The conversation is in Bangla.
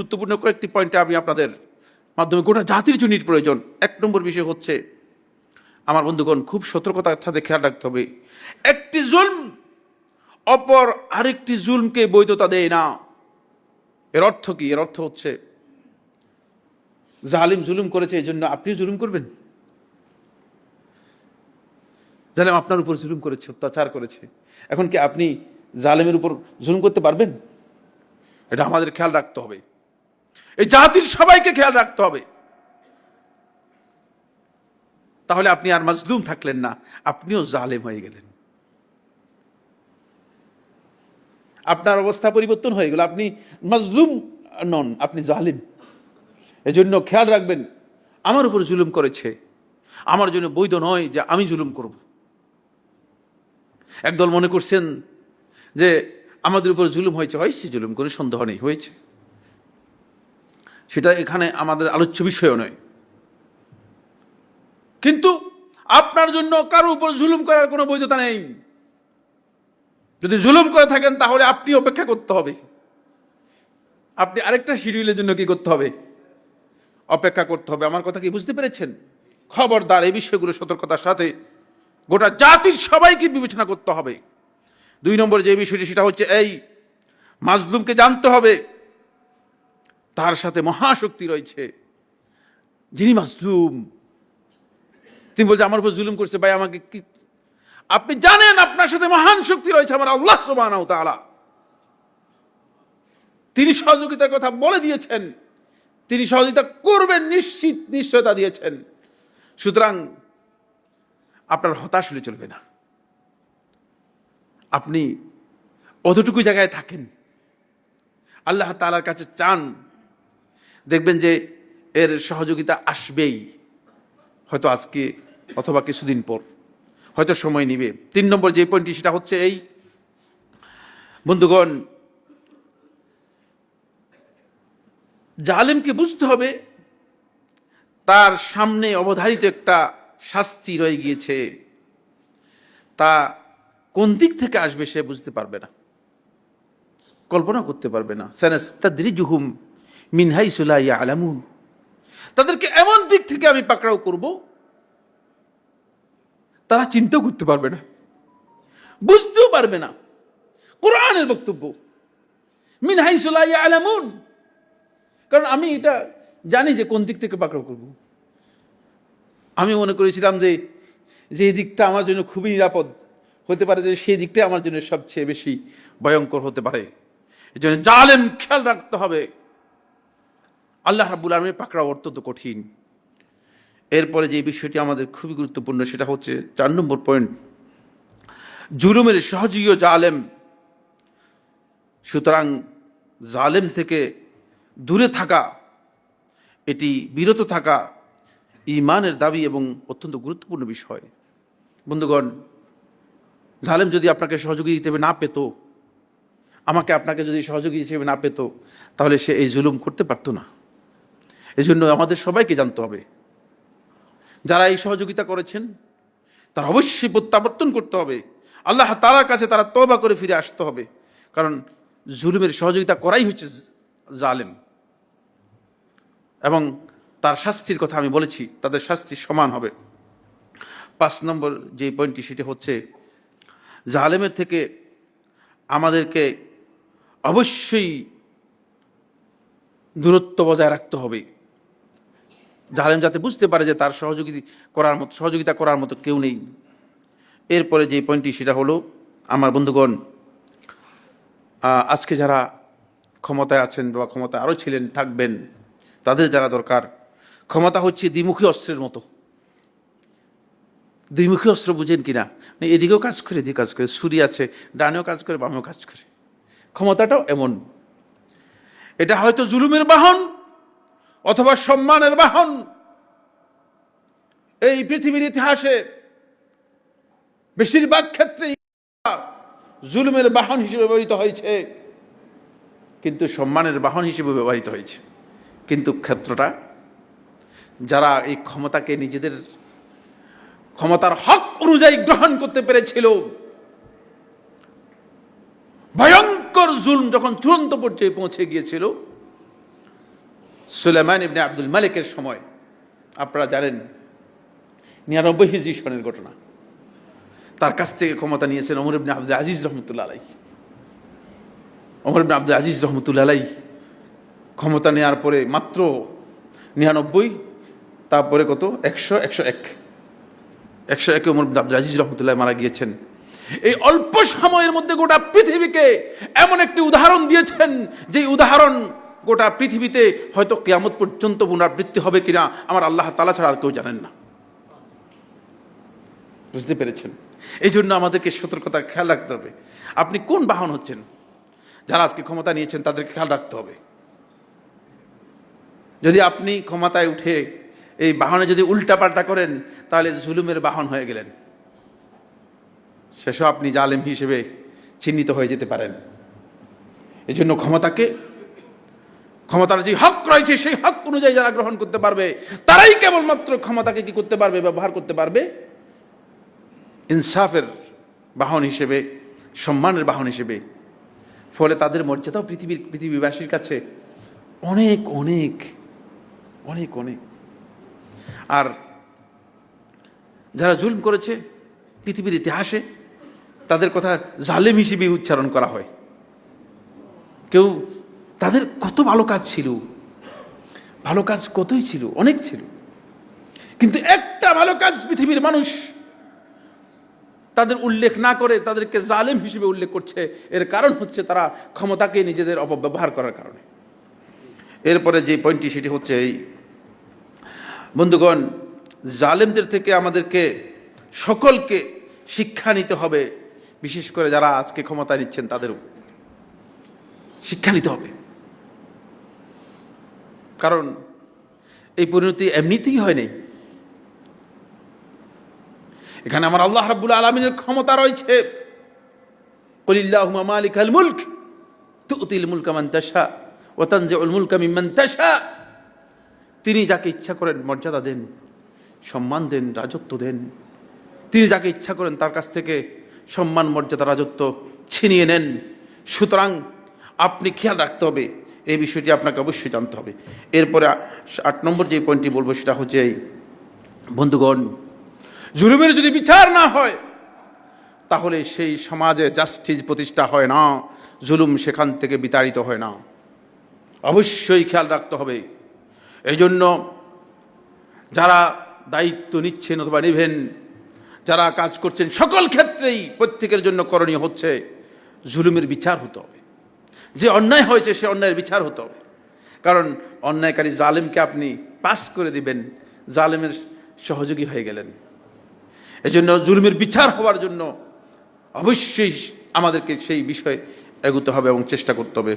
গুরুত্বপূর্ণ কয়েকটি পয়েন্টে আমি আপনাদের মাধ্যমে গোটা জাতির জন্য প্রয়োজন। এক নম্বর বিষয় হচ্ছে, আমার বন্ধুগণ, খুব সতর্কতার সাথে খেয়াল রাখতে হবে, একটি জুলম অপর আরেকটি জুলমকে বৈধতা দেয় না। এর অর্থ কি? এর অর্থ হচ্ছে, জালিম জুলুম করেছে, এই জন্য আপনি জুলুম করবেন। জালিম আপনার উপর জুলুম করেছে, অত্যাচার করেছে, এখন কি আপনি জালিমের উপর জুলুম করতে পারবেন? এটা আমাদের খেয়াল রাখতে হবে, এই জাতির সবাইকে খেয়াল রাখতে হবে। তাহলে আপনি আর মাজলুম থাকলেন না, আপনিও জালেম হয়ে গেলেন। আপনার অবস্থা পরিবর্তন হয়ে গেল, আপনি মাজলুম নন, আপনি জালিম। এজন্য খেয়াল রাখবেন, আমার উপর জুলুম করেছে, আমার জন্য বৈধ নয় যে আমি জুলুম করব। একদল মনে করছেন যে আমাদের উপর জুলুম হয়েছে, হয়েছে, জুলুম করে সন্দেহ নেই, হয়েছে, সেটা এখানে আমাদের আলোচ্য বিষয় নয়। কিন্তু আপনার জন্য কারো উপর জুলুম করার কোনো বৈধতা নেই। যদি জুলুম করে থাকেন তাহলে আপনি অপেক্ষা করতে হবে, আপনি আরেকটা শিডিউলের জন্য কি করতে হবে? অপেক্ষা করতে হবে। আমার কথা কি বুঝতে পেরেছেন? খবরদার, এই বিষয়গুলো সতর্কতার সাথে গোটা জাতির সবাইকে বিবেচনা করতে হবে। দুই নম্বর যে বিষয়টি, সেটা হচ্ছে এই মাজলুমকে জানতে হবে তার সাথে মহাশক্তি রয়েছে। যিনি মাজলুম, তিনি বলছে আমার উপর জুলুম করছে, ভাই আমাকে কি, আপনি জানেন আপনার সাথে মহান শক্তি রয়েছে, আমার আল্লাহ সুবহানাহু ওয়া তাআলা। তিনি সহযোগিতার কথা বলে দিয়েছেন, তিনি সহযোগিতা করবেন, নিশ্চিত নিশ্চয়তা দিয়েছেন। সুতরাং আপনার হতাশ হলে চলবে না। আপনি অতটুকু জায়গায় থাকেন, আল্লাহ তাআলার কাছে চান, দেখবেন যে এর সহযোগিতা আসবেই, হয়তো আজকে অথবা কিছুদিন পর, হয়তো সময় নিবে। তিন নম্বর যে পয়েন্টটি, সেটা হচ্ছে এই, বন্ধুগণ, জালেমকে বুঝতে হবে তার সামনে অবধারিত একটা শাস্তি রয়ে গিয়েছে, তা কোন দিক থেকে আসবে সে বুঝতে পারবে না, কল্পনা করতে পারবে না। সানাস্তাদরিজুহুম মিন হাইসু লা ইয়ালামুন, তাদেরকে এমন দিক থেকে আমি পাকড়াও করব তারা চিন্তাও করতে পারবে না, বুঝতেও পারবে না। কোরআনের বক্তব্য, মিন হাইসু লা ইয়ালামুন, কারণ আমি এটা জানি যে কোন দিক থেকে পাকড়াও করব। আমি মনে করেছিলাম যে যে দিকটা আমার জন্য খুবই নিরাপদ হতে পারে, যে সেই দিকটা আমার জন্য সবচেয়ে বেশি ভয়ঙ্কর হতে পারে। এই জন্য জালেম খেয়াল রাখতে হবে, আল্লাহ রাব্বুল আলামিনের পাকড়াও অত্যন্ত কঠিন। এরপরে যে বিষয়টি আমাদের খুবই গুরুত্বপূর্ণ, সেটা হচ্ছে 4 নম্বর পয়েন্ট, জুলুমের সহযোগী জালেম। সুতরাং জালেম থেকে দূরে থাকা, এটি বিরত থাকা ঈমানের দাবি এবং অত্যন্ত গুরুত্বপূর্ণ বিষয়। বন্ধুগণ, জালেম যদি আপনাকে সহযোগী হিসেবে না পেত, আমাকে আপনাকে যদি সহযোগী হিসেবে না পেত, তাহলে সে এই জুলুম করতে পারত না। এই জন্য আমাদের সবাইকে জানতে হবে, যারা এই সহযোগিতা করেছেন তারা অবশ্যই প্রত্যাবর্তন করতে হবে, আল্লাহ তাআলার কাছে তারা তওবা করে ফিরে আসতে হবে। কারণ জুলুমের সহযোগিতা করাই হচ্ছে জালেম, এবং তার শাস্তির কথা আমি বলেছি, তাদের শাস্তি সমান হবে। 5 নম্বর যে পয়েন্টটি, সেটি হচ্ছে জালেমের থেকে আমাদেরকে অবশ্যই দূরত্ব বজায় রাখতে হবে, জালেম যাতে বুঝতে পারে যে তার সহযোগিতা করার মতো কেউ নেই। এরপরে যে পয়েন্টটি, সেটা হলো, আমার বন্ধুগণ, আজকে যারা ক্ষমতায় আছেন বা ক্ষমতায় আরও ছিলেন, থাকবেন, তাদের জানা দরকার, ক্ষমতা হচ্ছে দ্বিমুখী অস্ত্রের মতো। দ্বিমুখী অস্ত্র বুঝেন কিনা? এদিকেও কাজ করে, এদিকে কাজ করে, ছুরি আছে, ডানেও কাজ করে, বামেও কাজ করে। ক্ষমতাটাও এমন, এটা হয়তো জুলুমের বাহন অথবা সম্মানের বাহন। এই পৃথিবীর ইতিহাসে বেশিরভাগ ক্ষেত্রে জুলুমের বাহন হিসেবে ব্যবহৃত হয়েছে, কিন্তু সম্মানের বাহন হিসেবে ব্যবহৃত হয়েছে। কিন্তু ক্ষেত্রটা, যারা এই ক্ষমতাকে নিজেদের ক্ষমতার হক অনুযায়ী গ্রহণ করতে পেরেছিল, ভয়ঙ্কর জুলম যখন চূড়ান্ত পর্যায়ে পৌঁছে গিয়েছিল, সুলাইমান ইবনে আব্দুল মালিকের সময়, আপনারা জানেন 99 হিজরি সনের ঘটনা, তার কাছ থেকে ক্ষমতা নিয়েছেন ওমর ইবনে আব্দুল আজিজ রহমতুল্লাহ আলাইহি। ওমর ইবনে আব্দুল আজিজ রহমতুল্লাহ আলাইহি ক্ষমতা নেওয়ার পরে মাত্র 99, তারপরে কত 101 ওমর ইবনে আব্দুল আজিজ রহমতুল্লাহ মারা গিয়েছেন। এই অল্প সময়ের মধ্যে গোটা পৃথিবীকে এমন একটি উদাহরণ দিয়েছেন, যে উদাহরণ গোটা পৃথিবীতে হয়তো কিয়ামত পর্যন্ত পুনরাবৃত্তি হবে কিনা আমার আল্লাহ তাআলা ছাড়া আর কেউ জানেন না। বুঝতে পেরেছেন? এই জন্য আমাদেরকে সতর্কতার খেয়াল রাখতে হবে। আপনি কোন বাহন হচ্ছেন? যারা আজকে ক্ষমতা নিয়েছেন তাদেরকে খেয়াল রাখতে হবে। যদি আপনি ক্ষমতায় উঠে এই বাহনে যদি উল্টাপাল্টা করেন, তাহলে জুলুমের বাহন হয়ে গেলেন, শেষও আপনি জালেম হিসেবে চিহ্নিত হয়ে যেতে পারেন। এই জন্য ক্ষমতার যে হক রয়েছে সেই হক অনুযায়ী যারা গ্রহণ করতে পারবে, তারাই কেবলমাত্র ক্ষমতাকে কি করতে পারবে, ব্যবহার করতে পারবে ইনসাফের বাহন হিসেবে, সম্মানের বাহন হিসেবে। ফলে তাদের মর্যাদাও পৃথিবীবাসীর কাছে অনেক অনেক অনেক অনেক। আর যারা জুলম করেছে পৃথিবীর ইতিহাসে, তাদের কথা জালেম হিসেবে উচ্চারণ করা হয়। কেউ তাদের কত ভালো কাজ ছিল, ভালো কাজ কতই ছিল, অনেক ছিল, কিন্তু একটা ভালো কাজ পৃথিবীর মানুষ তাদের উল্লেখ না করে তাদেরকে জালেম হিসেবে উল্লেখ করছে। এর কারণ হচ্ছে তারা ক্ষমতাকে নিজেদের অপব্যবহার করার কারণে। এরপরে যে পয়েন্টটি সেটি হচ্ছে এই, বন্ধুগণ, জালেমদের থেকে আমাদেরকে সকলকে শিক্ষা নিতে হবে। বিশেষ করে যারা আজকে ক্ষমতা নিচ্ছেন তাদেরও শিক্ষা নিতে হবে। কারণ এই পরিণতি এমনিতেই হয়নি। এখানে আমার আল্লাহ রাব্বুল আলামিনের ক্ষমতা রয়েছে। কুলিল্লাহুম্মা মালিকাল মুলক তুতিল মুলকা মান তাশা ওয়া তানজিউল মুলকা মিম্মান তাশা। তিনি যাকে ইচ্ছা করেন মর্যাদা দেন, সম্মান দেন, রাজত্ব দেন। তিনি যাকে ইচ্ছা করেন তার কাছ থেকে সম্মান, মর্যাদা, রাজত্ব ছিনিয়ে নেন। সুতরাং আপনি খেয়াল রাখতে হবে, এই বিষয়টি আপনাকে অবশ্যই জানতে হবে। এরপরে 8 নম্বর যে পয়েন্টটি বলবো সেটা হচ্ছে এই, বন্ধুগণ, জুলুমের যদি বিচার না হয় তাহলে সেই সমাজে জাস্টিস প্রতিষ্ঠা হয় না, জুলুম সেখান থেকে বিতাড়িত হয় না। অবশ্যই খেয়াল রাখতে হবে। এই জন্য যারা দায়িত্ব নিচ্ছেন অথবা নেবেন, যারা কাজ করছেন, সকল ক্ষেত্রেই প্রত্যেকের জন্য করণীয় হচ্ছে জুলুমের বিচার হতে হবে। যে অন্যায় হয়েছে সে অন্যায়ের বিচার হতে হবে। কারণ অন্যায়কারী জালেমকে আপনি পাস করে দিবেন, জালেমের সহযোগী হয়ে গেলেন। এজন্য জুলুমের বিচার হওয়ার জন্য অবশ্যই আমাদেরকে সেই বিষয়ে এগোতে হবে এবং চেষ্টা করতে হবে।